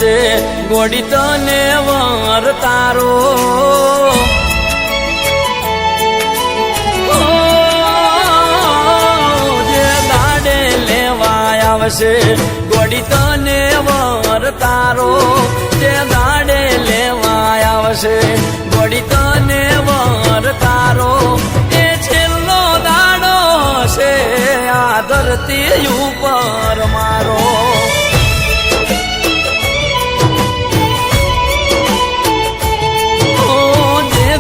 આવશે ગોડી તને વર તારો જે દાડે લેવાય આવશે ગોડી તને વર તારો જે દાડે લેવાય આવશે ગોડી તને વર તારો એ છેલ્લો દાડો છે આ ધરતી ઉપર મારો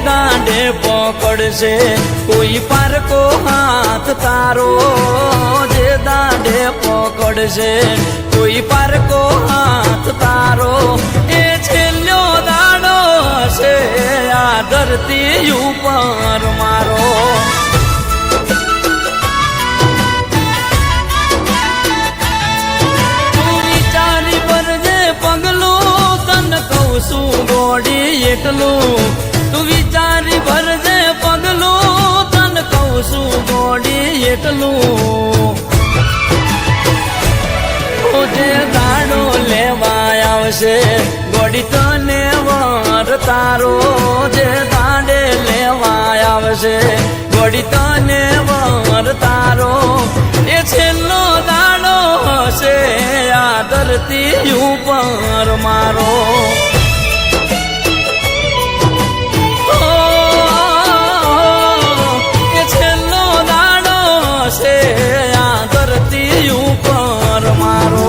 દાંડે પકડશે કોઈ પારકો હાથ તારો જે દાંડે પકડશે કોઈ પારકો હાથ તારો એ છેલ્લો દાડો છે આ ધરતી ઉપર મારો તું વિચારી ભરજે પગલું તને કહું છું ગોડી એટલું તું વિચારી ભરજે પગલું તને કહું છું ગોડી એટલું જે દાડો લેવાય આવશે ગોડી તને વર તારો જે દાડે લેવાય આવશે ગોડી તને વર તારો એ છેલ્લો દાડો હશે આ ધરતી ઉપર મારો આ ધરતી ઉપર મારો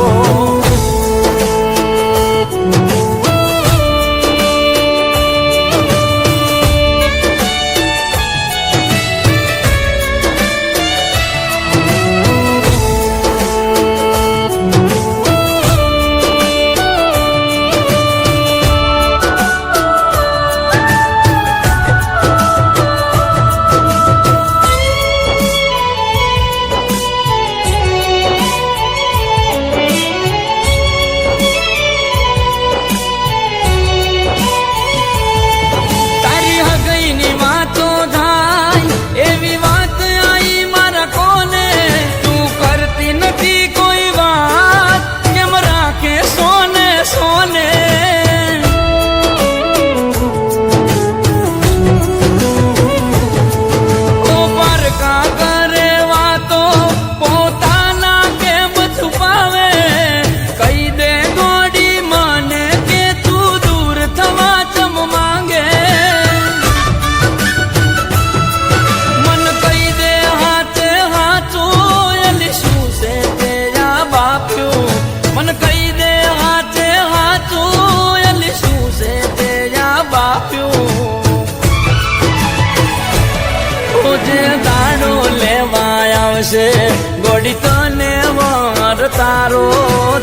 ગોડી તને વર તારો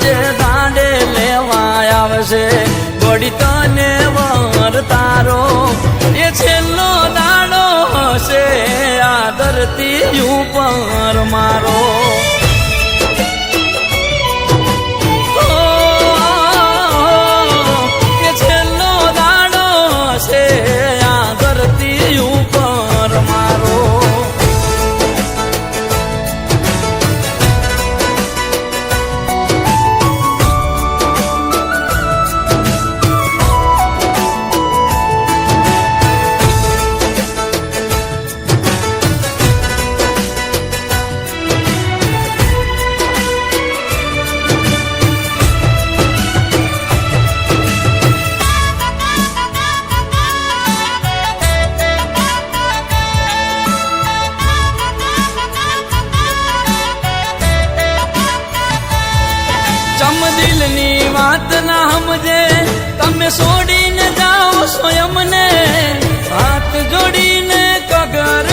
જે દાંડે લેવાય આવશે ગોડી તને વર તારો એ છેલ્લો દાડો હશે આ ધરતી ઉપર મારો એ છેલ્લો દાડો હશે આ ધરતી ઉપર મારો દિલની વાત ના સમજે તમે છોડીને જાઓ છો અમને હાથ જોડીને કગર